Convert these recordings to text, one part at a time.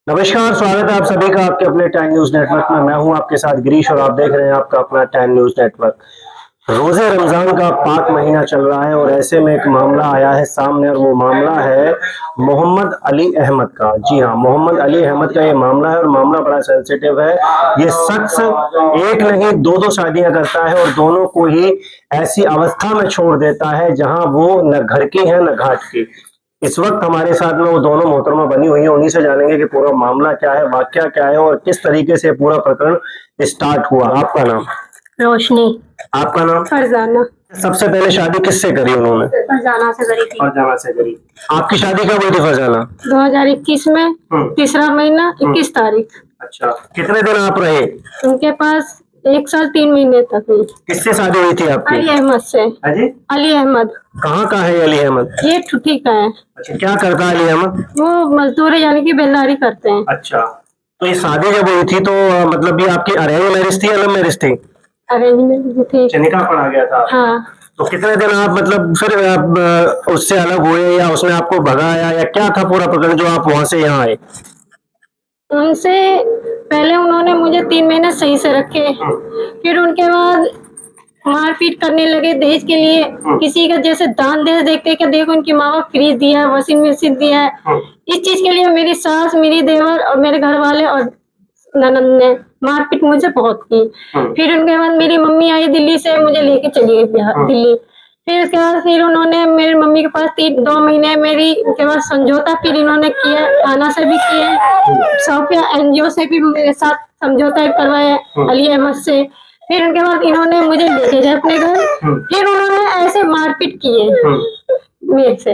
नमस्कार, स्वागत है आप सभी का आपके अपने टाइम न्यूज नेटवर्क में। मैं हूं आपके साथ गिरीश और आप देख रहे हैं आपका अपना टाइम न्यूज नेटवर्क। रोजे रमजान का पाक महीना चल रहा है और ऐसे में एक मामला आया है सामने और वो मामला है मोहम्मद अली अहमद का। जी हाँ, मोहम्मद अली अहमद का ये मामला है और मामला बड़ा सेंसिटिव है। ये शख्स एक नहीं दो दो शादियां करता है और दोनों को ही ऐसी अवस्था में छोड़ देता है जहां वो न घर की है न घाट की। इस वक्त हमारे साथ में वो दोनों मोहतरमा बनी हुई है, उन्हीं से जानेंगे कि पूरा मामला क्या है, वाकया क्या है और किस तरीके से पूरा प्रकरण स्टार्ट हुआ। आपका नाम? रोशनी। आपका नाम? फरजाना। सबसे पहले शादी किससे करी उन्होंने? फरजाना से करी थी। फरजाना से करी। आपकी शादी कब हुई थी फरजाना? 2021 में तीसरा महीना 21 तारीख। अच्छा, कितने दिन आप रहे उनके पास? 1 साल 3 महीने तक हुई। किससे शादी हुई थी आपकी? अली अहमद से। अली अहमद। कहाँ का है अली अहमद? ये ठुठी का है। अच्छा, क्या करता है अली अहमद? वो मजदूरी यानी कि बेलदारी करते हैं। अच्छा, तो ये शादी जब हुई थी तो मतलब ये आपकी अरेंज मैरिज थी या लव मैरिज थी? अरेंज मैरिज थी। निकाह पढ़ा गया था? हाँ। तो कितने दिन आप मतलब फिर आप उससे अलग हुए या उसने आपको भगाया या क्या था पूरा प्रकरण जो आप वहां से यहाँ आए? उनसे पहले उन्होंने मुझे 3 महीने सही से रखे, फिर उनके बाद मारपीट करने लगे दहेज के लिए। किसी का जैसे दान दहेज देखते कि देखो उनकी माँ बाप फ्रिज दिया है, वॉशिंग मशीन दिया है, इस चीज के लिए मेरी सास, मेरी देवर और मेरे घर वाले और ननद ने मारपीट मुझे बहुत की। फिर उनके बाद मेरी मम्मी आई दिल्ली से, मुझे लेके चली गई बिहार दिल्ली। फिर उसके बाद फिर उन्होंने मेरी मम्मी के पास 2 महीने मेरी उनके बाद समझौता फिर इन्होंने किया, थाना से भी किया, सोफिया एनजीओ से भी मेरे साथ समझौता करवाया अली अहमद से। फिर उनके बाद इन्होंने मुझे लेके गए अपने घर। फिर उन्होंने ऐसे मारपीट किए मेरे से,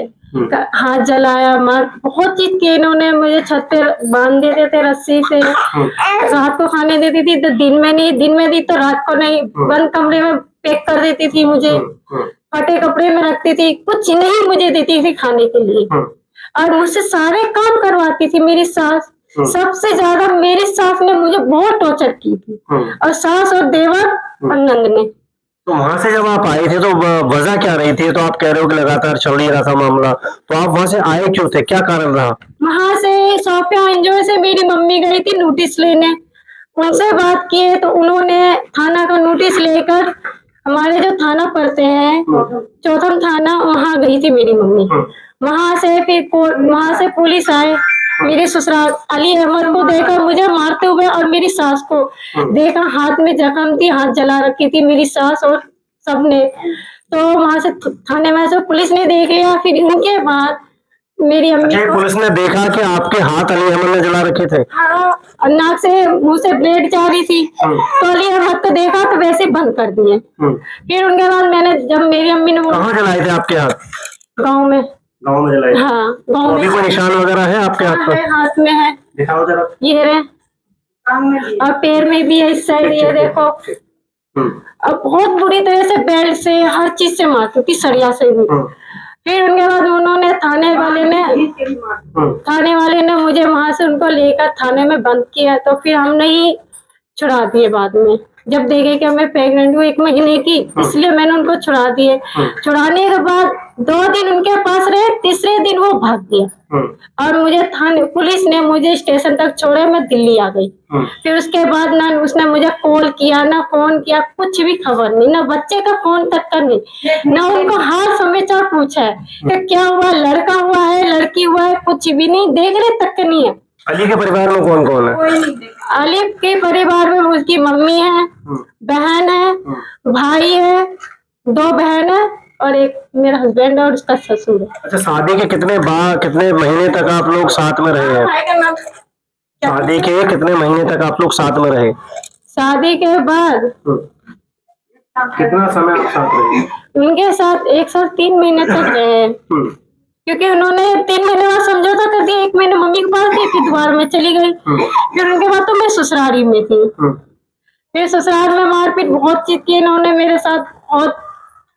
हाथ जलाया, मार बहुत चीज की इन्होंने। मुझे छत पे बांध देते थे रस्सी से, रात को खाने देती थी तो दिन में नहीं, दिन में दी तो रात को नहीं, बंद कमरे में पैक कर देती थी, मुझे फटे कपड़े में रखती थी, कुछ नहीं मुझे देती थी खाने के लिए और मुझसे सारे काम करवाती थी मेरी सास। सबसे ज्यादा मेरी सास ने मुझे बहुत टॉर्चर की थी और सास और देवर और नंद ने। तो वहां से जब आप आए थे तो वजह क्या रही थी? तो आप कह रहे हो कि लगातार चल ही रहा था मामला, तो आप वहां से आए क्यों थे, क्या कारण रहा? वहां से सोफिया एनजीओ से मेरी मम्मी गई थी नोटिस लेने, उनसे बात किए तो उन्होंने थाना का नोटिस लेकर हमारे जो थाना पड़ते हैं चौथम थाना, वहां गई थी मेरी मम्मी। वहां से फिर वहां से पुलिस आए, मेरे ससुराल अली अहमद को देखा मुझे मारते हुए और मेरी सास को देखा, हाथ में जख्म थी, हाथ जला रखी थी मेरी सास और सबने। तो वहां से थाने में से पुलिस ने देख लिया। फिर उनके बाद मेरी अम्मी को पुलिस ने देखा कि आपके हाथ अली अहमद ने जला रखे थे? हाँ, नाक से मुंह से ब्लेड जा रही थी तो अली अहमद को देखा तो वैसे बंद कर दिए। फिर उनके बाद मैंने जब मेरी अम्मी ने कहाँ जलाए थे आपके हाथ? गाँव में। गाँव में जलाए? हाँ, गाँव में। कोई निशान वगैरह है आपके हाथ पर? हाथ में है, दिखाओ जरा। ये रहे, और पैर में भी है इस साइड, ये देखो। अब बहुत बुरी तरह से बेल्ट से हर चीज से मारती थी, सरिया से भी। फिर उनके बाद उन्होंने थाने वाले ने मुझे वहां से उनको लेकर थाने में बंद किया। तो फिर हमने ही छुड़ा दिए बाद में, जब देखे कि मैं प्रेग्नेंट हूँ 1 महीने की, इसलिए मैंने उनको छुड़ा दिए। छुड़ाने के बाद 2 दिन उनके पास रहे, तीसरे दिन वो भाग गया और मुझे थाने पुलिस ने मुझे स्टेशन तक छोड़े, मैं दिल्ली आ गई। फिर उसके बाद ना उसने मुझे कॉल किया ना फोन किया, कुछ भी खबर नहीं, ना बच्चे का फोन तक का नहीं, ना उनको हाल समाचार पूछा है कि क्या हुआ, लड़का हुआ है लड़की हुआ है, कुछ भी नहीं, देखने तक का नहीं है। अली के परिवार में कौन कौन है? अली के परिवार में उसकी मम्मी है, बहन है, भाई है, 2 बहन है और एक मेरा हस्बैंड और उसका ससुर है। अच्छा, शादी के कितने महीने तक आप लोग साथ में रहे हैं? शादी के कितने महीने तक आप लोग साथ में रहे? शादी के बाद कितना समय आप साथ रहे? उनके साथ 1 साल 3 महीने तक रहे, क्योंकि उन्होंने 3 महीने बाद समझौता कर दिया। 1 महीने मम्मी के पास थी, फिर दोबारा में चली गई। फिर उनके बाद तो मैं ससुराली में थी। फिर ससुराल में मारपीट बहुत चीज की इन्होंने मेरे साथ बहुत।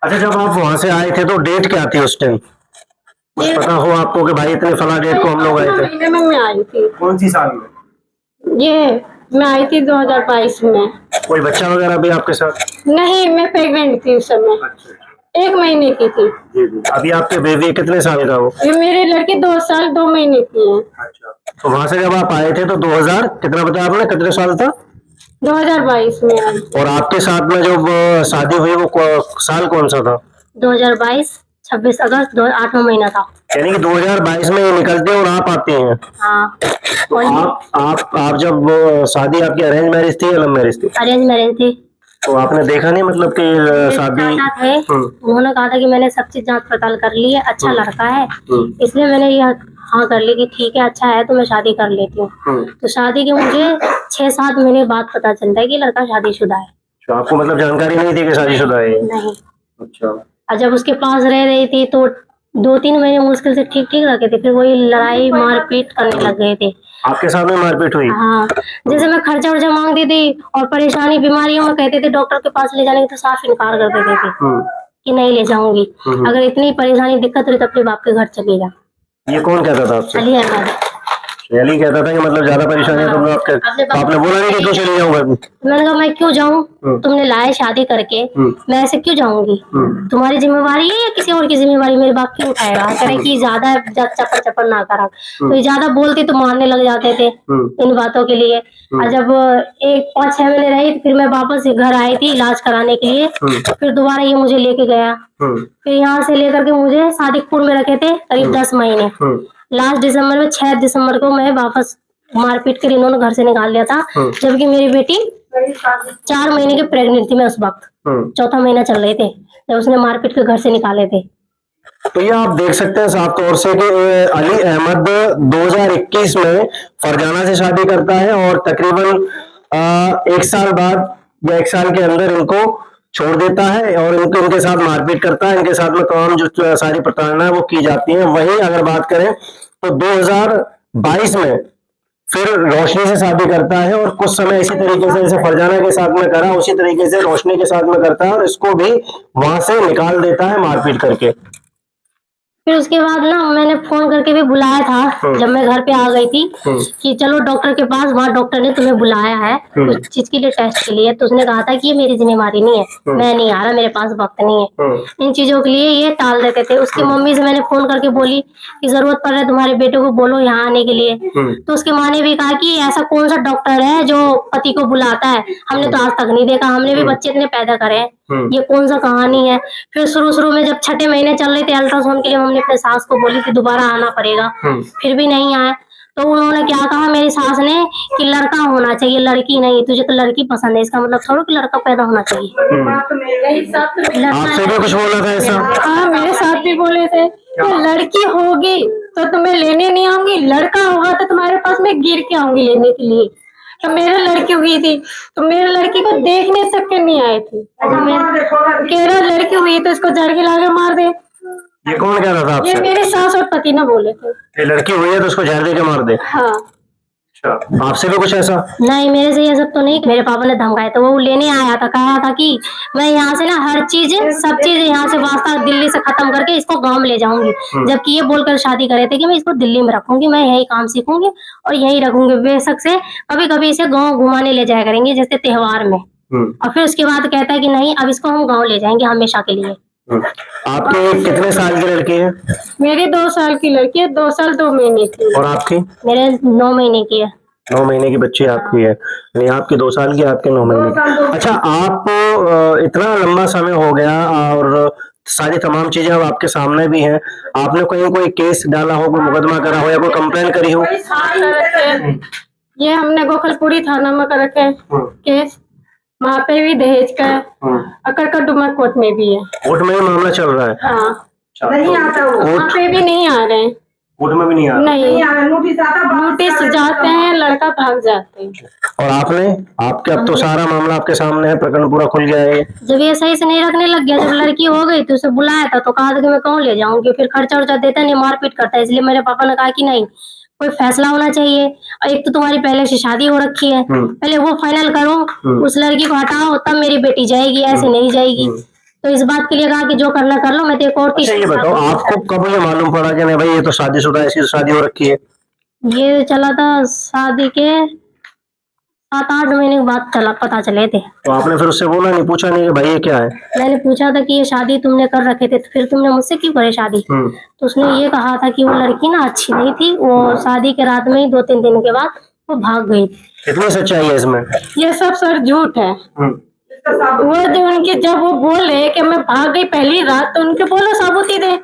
अच्छा, जब आप वहां से आए थे तो डेट क्या थी उस टाइम? कुछ पता हो आपको कि भाई इतने फला डेट को हम लोग आए थे? महीने में मैं आई थी। कौन सी साल में? ये मैं आई थी 2022 में। कोई बच्चा वगैरह भी आपके साथ? नहीं, मैं प्रेग्नेंट थी उस समय। 1 महीने की थी। अभी आपके बेबी कितने साल का हो? ये मेरी लड़की 2 साल 2 महीने की है। अच्छा, तो वहां से जब आप आए थे तो 2000 कितना बताया आपने, कितने साल था? 2022 में आई। और आपके साथ में जो शादी हुई वो साल कौन सा था? 2022 26 अगस्त 8वां महीना था। यानी कि 2022 में ये निकलते हैं और आप आती हैं। हाँ। तो आप जब शादी आपकी अरेंज मैरिज थी या लव मैरिज थी? अरेंज मैरिज थी। तो आपने देखा नहीं मतलब कि शादी? चाचा थे, उन्होंने कहा था कि मैंने सब चीज जांच पड़ताल कर ली है, अच्छा लड़का है, इसलिए मैंने ये हाँ कर ली कि ठीक है अच्छा है तो मैं शादी कर लेती हूँ। तो शादी के मुझे 6-7 महीने बाद पता चलता है कि लड़का शादीशुदा है। तो आपको मतलब जानकारी नहीं थी कि शादीशुदा है? नहीं। अच्छा। और जब उसके पास रह रही थी तो 2-3 महीने मुश्किल से ठीक ठीक रखे थे, फिर वही लड़ाई मारपीट करने लग गए थे। आपके साथ में मारपीट हुई? हाँ, जैसे मैं खर्चा वर्चा मांगती थी और परेशानी बीमारियों में कहते थे डॉक्टर के पास ले जाने की तो साफ इनकार कर देते थे कि नहीं ले जाऊंगी, अगर इतनी परेशानी दिक्कत हुई तो अपने बाप के घर चली जा। ये कौन कहता था आपसे? अली अहमद। अली कहता था कि मतलब ज्यादा परेशानी है तो आपने बोला नहीं कि क्यों चली जाऊंगा? मैंने कहा मैं क्यों जाऊं, तुमने लाया शादी करके, मैं ऐसे क्यों जाऊंगी, तुम्हारी जिम्मेवारी है या किसी और की जिम्मेवारी, मेरे बाप क्यों उठाएगा। करे कि ज्यादा चप्पड़ चप्पड़ ना करा, तो ज्यादा बोलते तो मारने लग जाते थे इन बातों के लिए। और जब 5-6 महीने रही फिर मैं वापस घर आई थी इलाज कराने के लिए, फिर दोबारा ये मुझे लेके गया, फिर यहाँ से लेकर के मुझे सादिकपुर में रखे थे करीब 10 महीने। लास्ट दिसंबर में 6 दिसंबर को मैं वापस मारपीट कर इन्होंने घर से निकाल दिया था, जबकि मेरी बेटी 4 महीने की प्रेग्नेंट थी मैं उस वक्त, 4था महीना चल रहे थे जब उसने मारपीट के घर से निकाले थे। तो ये आप देख सकते हैं साफ तौर से कि अली अहमद 2021 में फरजाना से शादी करता है और तकरीबन 1 साल बाद या 1 साल के अंदर इनको छोड़ देता है और इनके साथ मारपीट करता है। इनके साथ में तमाम जो सारी प्रताड़ना है वो की जाती है। वहीं अगर बात करें तो 2022 में फिर रोशनी से शादी करता है और कुछ समय इसी तरीके से जैसे फरजाना के साथ में करा उसी तरीके से रोशनी के साथ में करता है और इसको भी वहां से निकाल देता है मारपीट करके। फिर उसके बाद ना मैंने फोन करके भी बुलाया था जब मैं घर पे आ गई थी कि चलो डॉक्टर के पास, वहाँ डॉक्टर ने तुम्हें बुलाया है कुछ चीज के लिए, टेस्ट के लिए। तो उसने कहा था कि ये मेरी जिम्मेवारी नहीं है, मैं नहीं आ रहा, मेरे पास वक्त नहीं है। इन चीजों के लिए ये टाल देते थे। उसकी मम्मी से मैंने फोन करके बोली कि जरूरत पड़ रहा है तुम्हारे बेटे को बोलो यहाँ आने के लिए, तो उसके माँ ने भी कहा कि ऐसा कौन सा डॉक्टर है जो पति को बुलाता है, हमने तो आज तक नहीं देखा, हमने भी बच्चे इतने पैदा करे हैं, ये कौन सा कहानी है। फिर शुरू में जब 6ठे महीने चल रहे थे अल्ट्रासाउंड के लिए हमने अपने सास को बोली कि दोबारा आना पड़ेगा, फिर भी नहीं आए। तो उन्होंने क्या कहा मेरी सास ने कि लड़का होना चाहिए, लड़की नहीं, तुझे तो लड़की पसंद है, इसका मतलब थोड़ा कि लड़का पैदा होना चाहिए। आपसे भी कुछ बोला था ऐसा? हाँ, मेरे साथ भी बोले थे कि लड़की होगी तो तुम्हें लेने नहीं आऊंगी, लड़का होगा तो तुम्हारे पास मैं गिर के आऊंगी लेने के लिए। तो मेरा लड़की हुई थी तो मेरे लड़की को देखने तक के नहीं आए थे। कह रहा लड़की हुई तो इसको जड़ के लाके मार दे। ये कौन कह रहा था आपसे? ये मेरे सास और पति ना बोले थे। ये लड़की हुई है तो उसको जहर दे के मार दे। हाँ। अच्छा, आपसे भी कुछ ऐसा? नहीं, मेरे से ये सब तो नहीं। मेरे पापा ने धमकाया तो वो लेने आया था, कहा था कि मैं यहाँ से ना हर चीज सब चीज यहाँ से वास्ता दिल्ली से खत्म करके इसको गांव में ले जाऊंगी, जबकि ये बोलकर शादी करे थे कि मैं इसको दिल्ली में रखूंगी, मैं यही काम सीखूंगी और यही रखूंगी। बेशक से कभी कभी इसे गाँव घुमाने ले जाया करेंगे जैसे त्योहार में, और फिर उसके बाद कहता है कि नहीं अब इसको हम गाँव ले जाएंगे हमेशा के लिए। आपके कितने साल की लड़की है? मेरी 2 साल की लड़की है, 2 साल 2 महीने की। और आपकी? मेरे 9 महीने की है। 9 महीने की बच्ची आपकी है, यानी आपकी 2 साल की, आपके 9 महीने की। अच्छा, आप इतना लंबा समय हो गया और सारी तमाम चीजें अब आपके सामने भी हैं, आपने कहीं कोई केस डाला हो, कोई मुकदमा करा हो या कोई कंप्लेन करी हो? ये हमने गोखलपुरी थाना में कर रखे केस, वहाँ पे भी दहेज का, अकड़का डुमा कोर्ट में भी है। कोर्ट में मामला चल रहा है? हाँ। नहीं आता वो वहाँ पे भी नहीं आ रहे हैं। कोर्ट में भी नहीं आ रहा? नहीं, नोटिस जाते हैं, लड़का भाग जाते हैं। और आपके अब तो सारा मामला आपके सामने है, प्रकरण पूरा खुल गया है। जब ये सही से नहीं रखने लग गया, जब लड़की हो गई तो उसे बुलाया था तो कहा था कि मैं कौन ले जाऊंगी, फिर खर्चा वर्चा देता नहीं, मारपीट करता है। इसलिए मेरे पापा ने कहा कि नहीं, कोई फैसला होना चाहिए, और एक तो तुम्हारी पहले से शादी हो रखी है, पहले वो फाइनल करो, उस लड़की को हटाओ तब मेरी बेटी जाएगी, ऐसे नहीं जाएगी। तो इस बात के लिए कहा कि जो करना कर लो, मैं तो एक और अच्छा, ये बताओ आपको कब ये मालूम पड़ा कि नहीं भाई ये तो शादीशुदा है, इसकी तो शादी हो रखी है? ये चला था शादी के 7-8 महीने के बाद पता चले थे। तो आपने फिर उससे बोला नहीं, पूछा नहीं कि भाई ये क्या है? मैंने पूछा था कि ये शादी तुमने कर रखे थे तो फिर तुमने मुझसे क्यों करे शादी? तो उसने ये कहा था कि वो लड़की ना अच्छी नहीं थी, वो शादी के रात में ही 2-3 दिन के बाद वो भाग गई। कितनी सच्चाई है इसमें? ये सब सर झूठ है। वो जो उनके जब वो बोले कि मैं भाग गई पहली रात, तो उनके बोलो सबूती दे,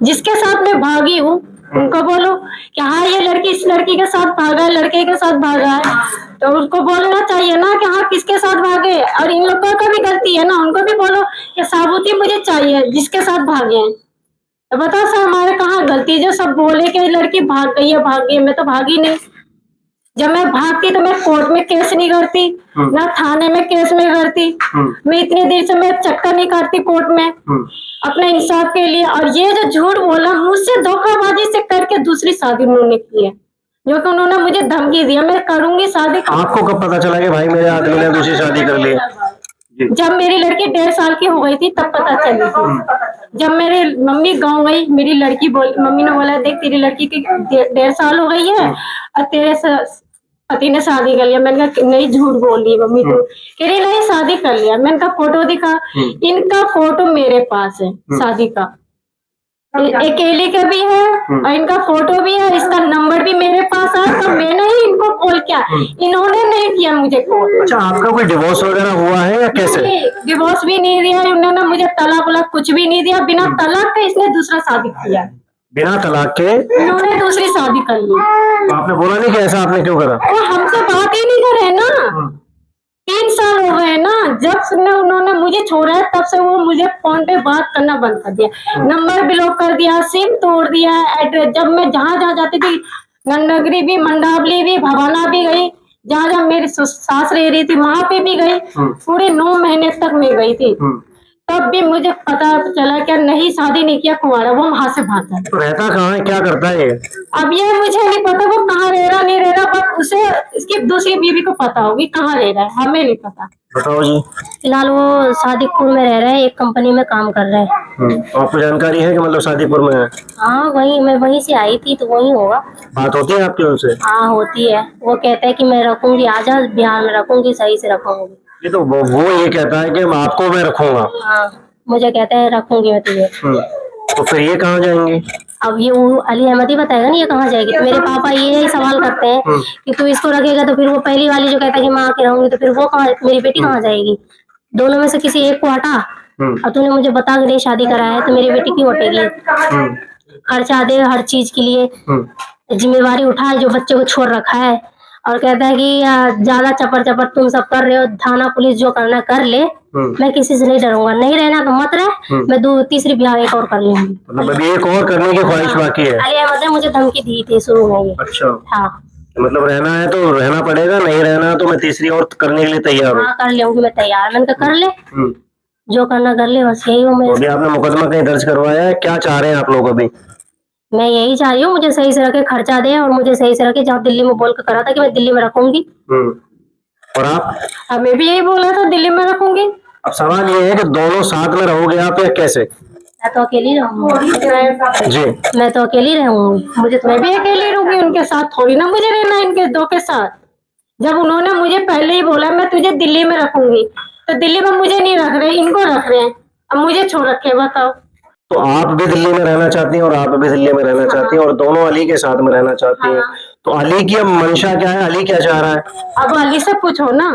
जिसके साथ मैं भागी हूँ उनको बोलो कि हाँ ये लड़की इस लड़की के साथ भागा है, लड़के के साथ भागा है, तो उसको बोलना चाहिए ना कि हाँ किसके साथ भागे। और इन लोगों का भी गलती है ना, उनको भी बोलो कि सबूती मुझे चाहिए जिसके साथ भागे हैं। तो बताओ सर हमारे कहाँ गलती है जो सब बोले कि लड़की भाग गई है भाग गई है, मैं तो भागी नहीं। जब मैं भागती तो मैं कोर्ट में केस नहीं करती, ना थाने में केस नहीं करती, मैं इतने देर से मैं चक्कर नहीं काटती कोर्ट में अपने इंसाफ के लिए। और ये जो झूठ बोला मुझसे धोखाबाजी से करके दूसरी शादी उन्होंने की है, जो कि उन्होंने मुझे धमकी दिया मैं करूंगी शादी। आपको कब पता चला कि भाई मेरे आदमी ने दूसरी शादी कर ली? जब मेरी लड़की 1.5 साल की हो गई थी तब पता चली थी। जब मेरे मम्मी गाँव गई, मेरी लड़की मम्मी ने बोला देख तेरी लड़की की 1.5 साल हो गई है और तेरे पति ने शादी कर लिया। मैंने कहा नहीं झूठ बोल रही मम्मी तू। कह रही नहीं शादी कर लिया। मैंने कहा फोटो दिखा, इनका फोटो मेरे पास है शादी का, अकेले का भी है और इनका फोटो भी है, इसका नंबर भी मेरे पास है। तो मैंने ही इनको कॉल किया, इन्होंने नहीं किया मुझे कॉल। अच्छा आपका कोई डिवोर्स वगैरह हुआ है या कैसे? डिवोर्स भी नहीं दिया उन्होंने, मुझे तलाक वलाक कुछ भी नहीं दिया। बिना तलाक के इसने दूसरा शादी किया, बिना तलाक के इन्होंने दूसरी शादी कर ली। तो आपने बोला नहीं कि ऐसा आपने क्यों करा? वो हमसे बात ही नहीं करे ना, 3 साल हो गए ना जब से उन्होंने मुझे छोड़ा है तब से वो मुझे फोन पे बात करना बंद कर दिया, नंबर ब्लॉक कर दिया, सिम तोड़ दिया, एड्रेस। जब मैं जहाँ जहाँ जाती थी, नगरी भी, मंडावली भी, भवाना भी गई, जहाँ जहाँ मेरी सास रह रही थी वहां पे भी गई, पूरे 9 महीने तक मैं गई थी। तब भी मुझे पता चला क्या नहीं शादी नहीं किया, कुंवारा, वो वहां से भागा। तो रहता कहाँ है, क्या करता है ये? अब ये मुझे नहीं पता वो कहाँ रह रहा नहीं रह रहा, बट उसे इसकी दूसरी बीवी को पता होगी कहाँ रह रहा है, हमें नहीं पता। बताओ जी। फिलहाल वो सादिकपुर में रह रहे हैं, एक कंपनी में काम कर रहे हैं। आपको जानकारी है कि मतलब शादीपुर में है? हाँ वही, मैं वहीं से आई थी तो वही होगा। बात होती है आपकी उनसे? हाँ होती है, वो कहते हैं कि मैं रखूंगी, आजा बिहार में रखूंगी, सही से रखूंगी। ये तो वो ये कहता है कि आपको मैं रखूंगा। हाँ मुझे कहते हैं रखूंगी मैं तुझे। तो फिर ये कहाँ जाएंगे? अब ये वो अली अहमद ही बताएगा ना ये कहाँ जाएगी। तो मेरे पापा ये सवाल करते हैं कि तू इसको रखेगा तो फिर वो पहली वाली जो कहता है कि माँ के रहूंगी, तो फिर वो कहाँ, मेरी बेटी कहाँ जाएगी? दोनों में से किसी एक को हटा। और तूने मुझे बता के नहीं शादी करा है तो मेरी बेटी क्यों हटेगी? खर्चा दे हर चीज के लिए, जिम्मेवारी उठाए जो बच्चे को छोड़ रखा है। और कहता है कि ज्यादा चपर चपर तुम सब कर रहे हो, थाना पुलिस जो करना कर ले, मैं किसी से नहीं डरूंगा, नहीं रहना तो मत रह, मैं तीसरी ब्याह एक और कर लूंगी। मतलब अभी एक और करने की ख्वाहिश बाकी है? अली अहमद ने मुझे धमकी दी थी शुरू में ये। अच्छा। हाँ मतलब रहना है तो रहना पड़ेगा, नहीं रहना तो मैं तीसरी और करने के लिए तैयार हूँ। हाँ कर लूंगी मैं तैयार। मैंने कहा कर ले, जो करना कर ले, बस यही हूँ मैं। अभी आपने मुकदमा कहीं दर्ज करवाया है, क्या चाह रहे हैं आप लोग अभी? मैं यही चाह रही हूँ मुझे सही से रखे, खर्चा दे और मुझे सही से रखे, जहाँ दिल्ली में बोल के करा था कि मैं दिल्ली में रखूंगी। और आप? मैं भी यही बोला था दिल्ली में रखूंगी। अब सवाल ये है कि दोनों साथ में रहोगे आप या कैसे? मैं तो अकेली रहूंगी जी। मैं तो अकेली रहूंगी, मुझे मैं भी अकेली रहूंगी, उनके साथ थोड़ी ना मुझे रहना इनके दो के साथ। जब उन्होंने मुझे पहले ही बोला मैं तुझे दिल्ली में रखूंगी, तो दिल्ली में मुझे नहीं रख रहे, इनको रख रहे हैं, अब मुझे छोड़ रखे। बताओ। तो आप भी दिल्ली में रहना चाहती हैं और आप भी दिल्ली में रहना चाहती हैं और दोनों अली के साथ में रहना चाहती हैं। तो अली की अब मंशा क्या है, अली क्या चाह रहा है? अब अली से पूछो ना,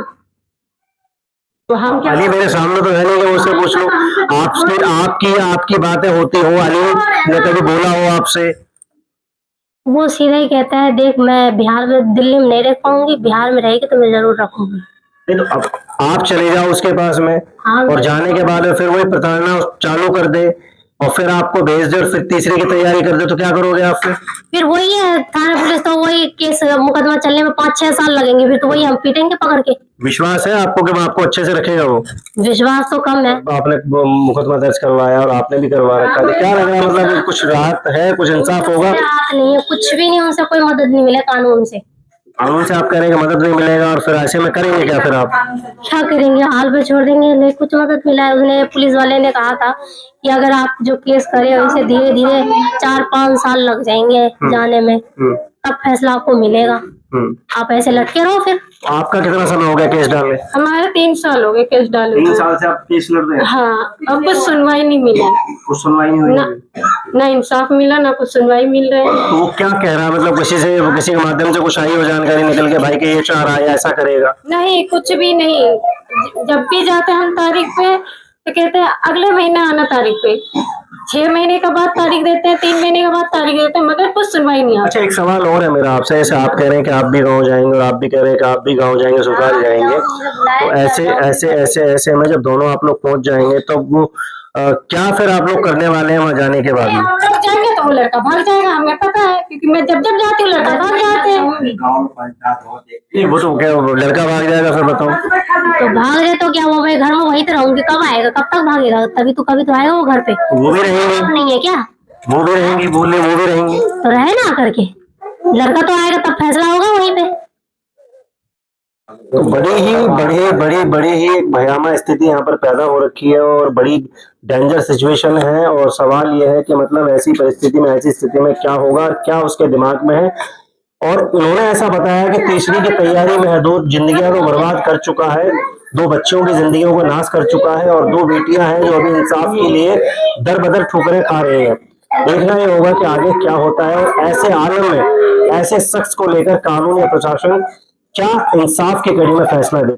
तो हम क्या? अली मेरे सामने तो है नहीं कि उससे पूछ लो। आपसे आपकी बातें होती हो, अली ने कभी बोला हो आपसे? वो सीधा ही कहता है देख मैं बिहार में, दिल्ली में नहीं रह पाऊंगी, बिहार में रहेगी तो मैं जरूर रखूंगी। नहीं तो अब आप चले जाओ उसके पास में और जाने के बाद फिर वही प्रताड़ना चालू कर दे और फिर आपको भेज दे और फिर तीसरे की तैयारी कर दे, तो क्या करोगे आप? फिर वही है थाना पुलिस, तो वही केस मुकदमा चलने में 5-6 साल लगेंगे, फिर तो वही हम पीटेंगे पकड़ के। विश्वास है आपको कि वो आपको अच्छे से रखेगा? वो विश्वास तो कम है। आपने मुकदमा दर्ज करवाया और आपने भी करवा रखा है, तो क्या लग रहा है मतलब कुछ राहत है, कुछ इंसाफ होगा? राहत नहीं है, कुछ भी नहीं, उनसे कोई मदद नहीं मिले कानून से। कानून से आप कह रहे हैं कि मदद नहीं मिलेगा और फिर ऐसे में करेंगे क्या? फिर आप क्या करेंगे, हाल पे छोड़ देंगे? नहीं कुछ मदद मिला है। उसने पुलिस वाले ने कहा था कि अगर आप जो केस करे उसे धीरे धीरे 4-5 साल लग जाएंगे जाने में, तब फैसला आपको मिलेगा। आप ऐसे लटके रहो फिर। आपका कितना समय हो गया केस डाले? हमारे 3 साल हो गए केस डाले 3 हुए। साल से आप केस लड़ रहे हैं? हाँ, अब कुछ सुनवाई नहीं मिला, कुछ सुनवाई नहीं हुई? ना इंसाफ मिला, ना कुछ सुनवाई मिल रहा है। तो वो क्या कह रहा है, मतलब किसी के माध्यम से कुछ आई हो जानकारी निकल के भाई कि ये चाह रहा है ऐसा करेगा? नहीं, कुछ भी नहीं। जब भी जाते हम तारीख पे तो कहते हैं अगले महीने आना तारीख पे। 6 महीने के बाद तारीख देते हैं, 3 महीने के बाद तारीख देते हैं, मगर कुछ सुनवाई नहीं आती। अच्छा, एक सवाल और है मेरा आपसे। ऐसे आप कह रहे हैं कि आप भी गाँव जाएंगे और आप भी कह रहे हैं कि आप भी गाँव जाएंगे, ससुराल जाएंगे, तो ऐसे में जब दोनों आप लोग पहुंच जाएंगे तो वो क्या फिर आप लोग करने वाले हैं वहाँ जाने के बाद में? हम लोग जाएंगे तो वो लड़का भाग जाएगा, हमें पता है, क्योंकि मैं जब जब जाती हूँ लड़का भाग जाते हैं। नहीं, वो तो क्या लड़का भाग जाएगा फिर बताओ? तो भाग जाए तो क्या हुआ भाई, घर में वहीं तो रहूंगी, कब आएगा, कब तक भागेगा? तभी तो कभी तो आएगा वो घर पे। वो भी रहेंगे? नहीं है क्या? वो भी रहेंगी, बोले वो भी रहेंगी तो रहे ना करके, लड़का तो आएगा तब फैसला होगा वहीं पे। तो बड़ी ही एक भयावह स्थिति यहाँ पर पैदा हो रखी है और बड़ी डेंजर सिचुएशन है। और सवाल यह है कि मतलब ऐसी परिस्थिति में, ऐसी स्थिति में क्या होगा, क्या उसके दिमाग में है। और उन्होंने ऐसा बताया कि तीसरी की तैयारी में है, 2 जिंदगियां तो बर्बाद कर चुका है, 2 बच्चों की जिंदगियों को नाश कर चुका है और 2 बेटियां हैं जो अभी इंसाफ के लिए दर बदर ठोकरें खा रही हैं। देखना ये होगा कि आगे क्या होता है और ऐसे आलम में ऐसे शख्स को लेकर कानून या प्रशासन क्या इंसाफ की कड़ी में फैसला दे।